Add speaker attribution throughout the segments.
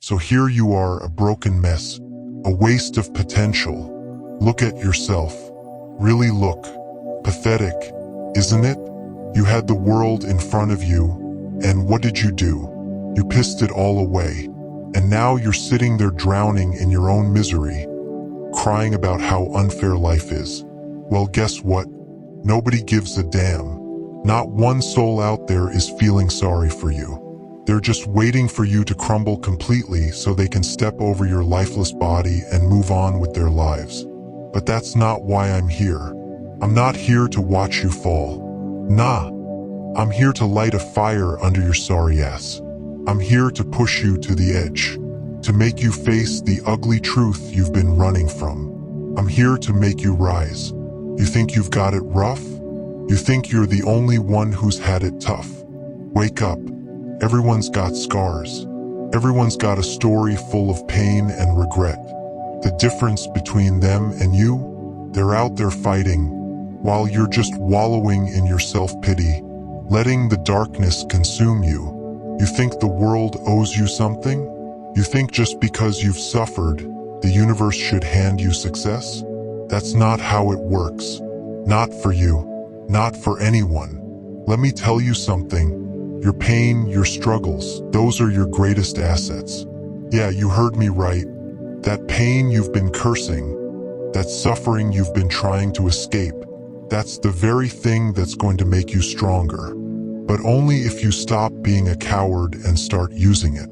Speaker 1: So here you are, a broken mess, a waste of potential. Look at yourself. Really look. Pathetic, isn't it? You had the world in front of you, and what did you do? You pissed it all away. And now you're sitting there drowning in your own misery, crying about how unfair life is. Well, guess what? Nobody gives a damn. Not one soul out there is feeling sorry for you. They're just waiting for you to crumble completely so they can step over your lifeless body and move on with their lives. But that's not why I'm here. I'm not here to watch you fall. Nah. I'm here to light a fire under your sorry ass. I'm here to push you to the edge, to make you face the ugly truth you've been running from. I'm here to make you rise. You think you've got it rough? You think you're the only one who's had it tough? Wake up. Everyone's got scars. Everyone's got a story full of pain and regret. The difference between them and you, they're out there fighting, while you're just wallowing in your self-pity, letting the darkness consume you. You think the world owes you something? You think just because you've suffered, the universe should hand you success? That's not how it works. Not for you. Not for anyone. Let me tell you something. Your pain, your struggles, those are your greatest assets. Yeah, you heard me right. That pain you've been cursing, that suffering you've been trying to escape, that's the very thing that's going to make you stronger. But only if you stop being a coward and start using it.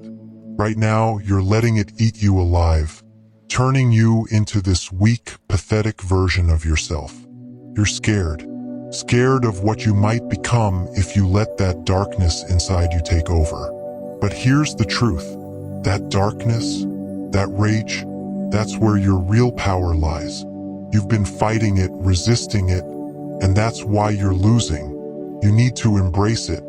Speaker 1: Right now, you're letting it eat you alive, turning you into this weak, pathetic version of yourself. You're scared. Scared of what you might become if you let that darkness inside you take over. But here's the truth. That darkness, that rage, that's where your real power lies. You've been fighting it, resisting it, and that's why you're losing. You need to embrace it.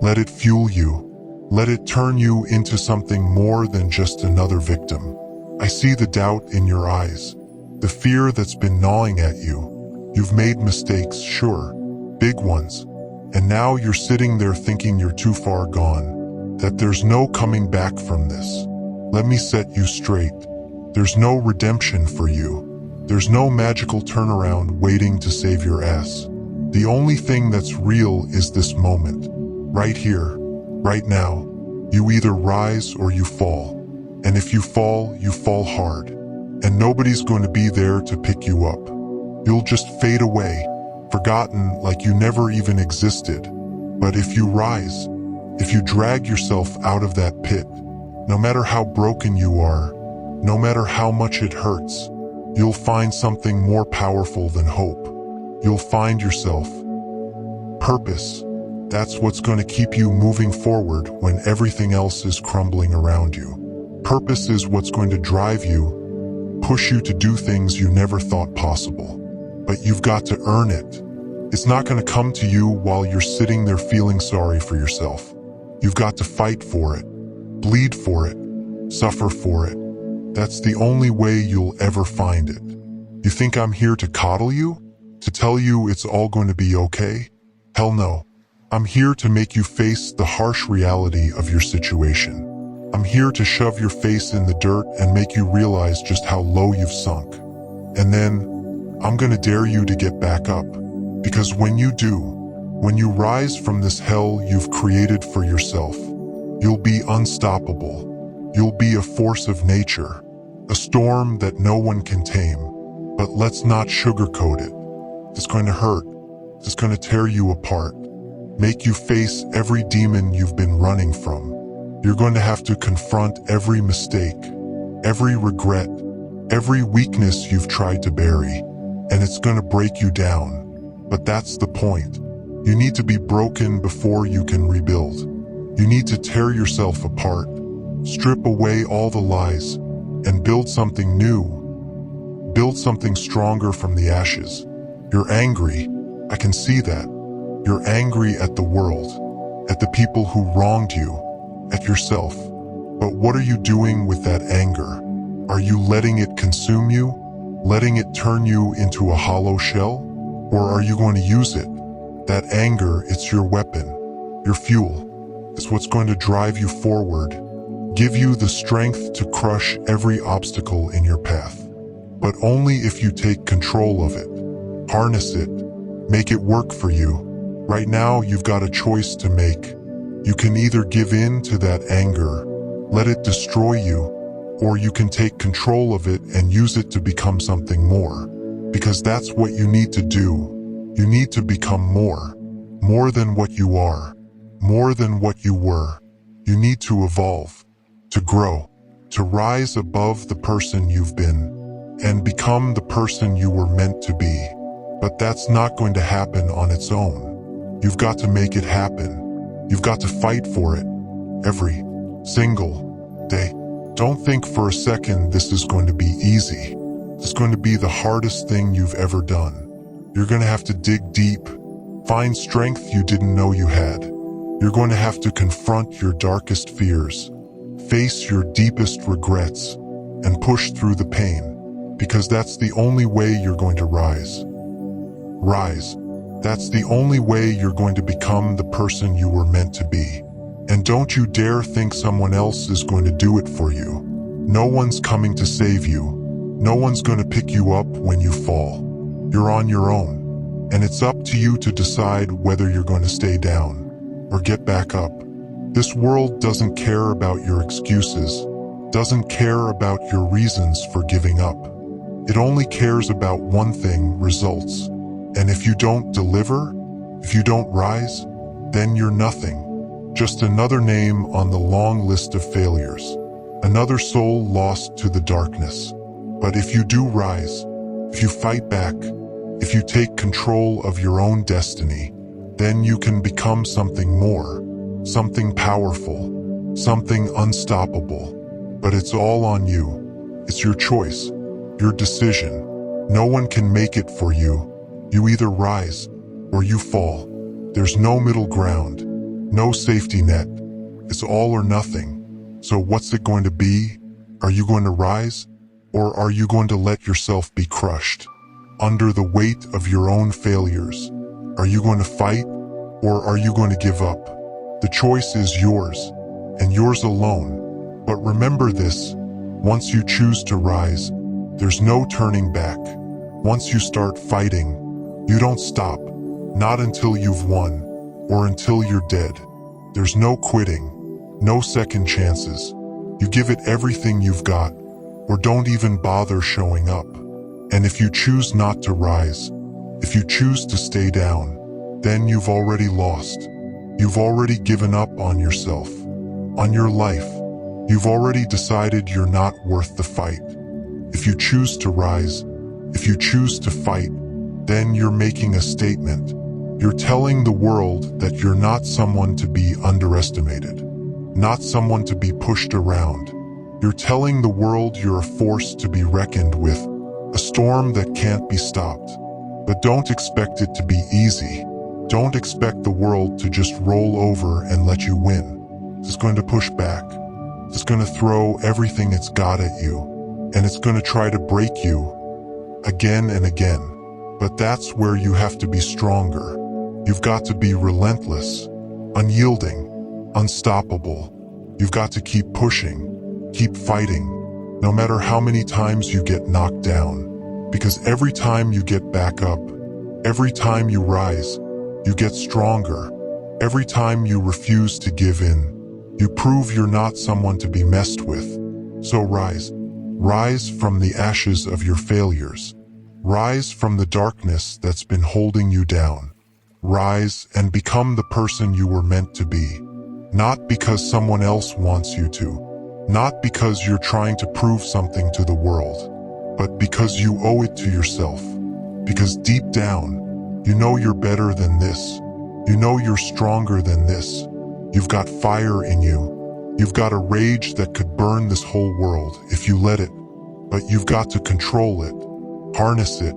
Speaker 1: Let it fuel you. Let it turn you into something more than just another victim. I see the doubt in your eyes, the fear that's been gnawing at you. You've made mistakes, sure, big ones. And now you're sitting there thinking you're too far gone, that there's no coming back from this. Let me set you straight. There's no redemption for you. There's no magical turnaround waiting to save your ass. The only thing that's real is this moment. Right here, right now. You either rise or you fall. And if you fall hard. And nobody's going to be there to pick you up. You'll just fade away, forgotten like you never even existed. But if you rise, if you drag yourself out of that pit, no matter how broken you are, no matter how much it hurts, you'll find something more powerful than hope. You'll find yourself. Purpose. That's what's going to keep you moving forward when everything else is crumbling around you. Purpose is what's going to drive you, push you to do things you never thought possible. But you've got to earn it. It's not going to come to you while you're sitting there feeling sorry for yourself. You've got to fight for it, bleed for it, suffer for it. That's the only way you'll ever find it. You think I'm here to coddle you? To tell you it's all going to be okay? Hell no. I'm here to make you face the harsh reality of your situation. I'm here to shove your face in the dirt and make you realize just how low you've sunk. And then, I'm going to dare you to get back up. Because when you do, when you rise from this hell you've created for yourself, you'll be unstoppable. You'll be a force of nature, a storm that no one can tame. But let's not sugarcoat it. It's going to hurt. It's going to tear you apart. Make you face every demon you've been running from. You're going to have to confront every mistake, every regret, every weakness you've tried to bury. And it's going to break you down. But that's the point. You need to be broken before you can rebuild. You need to tear yourself apart, strip away all the lies, and build something new. Build something stronger from the ashes. You're angry. I can see that. You're angry at the world, at the people who wronged you, at yourself. But what are you doing with that anger? Are you letting it consume you? Letting it turn you into a hollow shell? Or are you going to use it? That anger, it's your weapon, your fuel. It's what's going to drive you forward, give you the strength to crush every obstacle in your path. But only if you take control of it. Harness it. Make it work for you. Right now, you've got a choice to make. You can either give in to that anger, let it destroy you, or you can take control of it and use it to become something more. Because that's what you need to do. You need to become more. More than what you are. More than what you were. You need to evolve. To grow. To rise above the person you've been. And become the person you were meant to be. But that's not going to happen on its own. You've got to make it happen. You've got to fight for it. Every single day. Don't think for a second this is going to be easy. It's going to be the hardest thing you've ever done. You're going to have to dig deep. Find strength you didn't know you had. You're going to have to confront your darkest fears. Face your deepest regrets. And push through the pain. Because that's the only way you're going to rise. Rise. That's the only way you're going to become the person you were meant to be. And don't you dare think someone else is going to do it for you. No one's coming to save you. No one's going to pick you up when you fall. You're on your own. And it's up to you to decide whether you're going to stay down or get back up. This world doesn't care about your excuses, doesn't care about your reasons for giving up. It only cares about one thing, results. And if you don't deliver, if you don't rise, then you're nothing. Just another name on the long list of failures. Another soul lost to the darkness. But if you do rise, if you fight back, if you take control of your own destiny, then you can become something more, something powerful, something unstoppable. But it's all on you. It's your choice, your decision. No one can make it for you. You either rise or you fall. There's no middle ground, no safety net. It's all or nothing. So what's it going to be? Are you going to rise? Or are you going to let yourself be crushed under the weight of your own failures? Are you going to fight, or are you going to give up? The choice is yours, and yours alone. But remember this, once you choose to rise, there's no turning back. Once you start fighting, you don't stop, not until you've won, or until you're dead. There's no quitting, no second chances. You give it everything you've got, or don't even bother showing up. And if you choose not to rise, if you choose to stay down, then you've already lost. You've already given up on yourself, on your life. You've already decided you're not worth the fight. If you choose to rise, if you choose to fight, then you're making a statement. You're telling the world that you're not someone to be underestimated, not someone to be pushed around. You're telling the world you're a force to be reckoned with, a storm that can't be stopped. But don't expect it to be easy. Don't expect the world to just roll over and let you win. It's going to push back. It's going to throw everything it's got at you. And it's going to try to break you again and again. But that's where you have to be stronger. You've got to be relentless, unyielding, unstoppable. You've got to keep pushing. Keep fighting, no matter how many times you get knocked down. Because every time you get back up, every time you rise, you get stronger. Every time you refuse to give in, you prove you're not someone to be messed with. So rise. Rise from the ashes of your failures. Rise from the darkness that's been holding you down. Rise and become the person you were meant to be. Not because someone else wants you to. Not because you're trying to prove something to the world, but because you owe it to yourself. Because deep down, you know you're better than this. You know you're stronger than this. You've got fire in you. You've got a rage that could burn this whole world if you let it. But you've got to control it, harness it,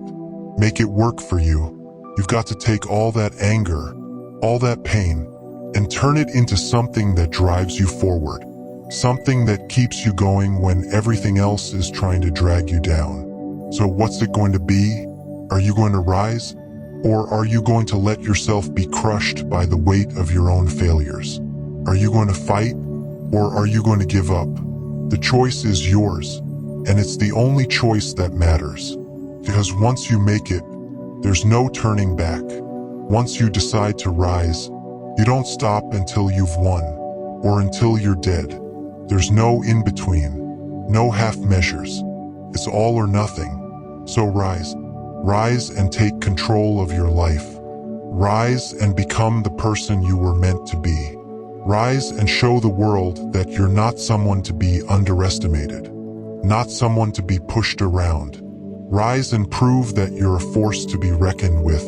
Speaker 1: make it work for you. You've got to take all that anger, all that pain, and turn it into something that drives you forward. Something that keeps you going when everything else is trying to drag you down. So what's it going to be? Are you going to rise? Or are you going to let yourself be crushed by the weight of your own failures? Are you going to fight? Or are you going to give up? The choice is yours, and it's the only choice that matters. Because once you make it, there's no turning back. Once you decide to rise, you don't stop until you've won, or until you're dead. There's no in-between, no half measures. It's all or nothing. So rise. Rise and take control of your life. Rise and become the person you were meant to be. Rise and show the world that you're not someone to be underestimated, not someone to be pushed around. Rise and prove that you're a force to be reckoned with,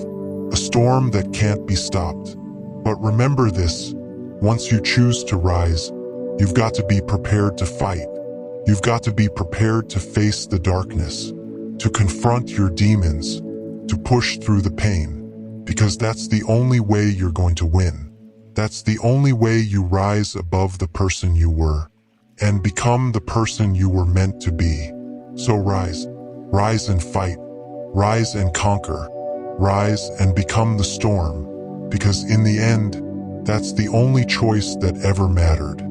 Speaker 1: a storm that can't be stopped. But remember this, once you choose to rise, you've got to be prepared to fight. You've got to be prepared to face the darkness, to confront your demons, to push through the pain, because that's the only way you're going to win. That's the only way you rise above the person you were and become the person you were meant to be. So rise. Rise and fight. Rise and conquer. Rise and become the storm, because in the end, that's the only choice that ever mattered.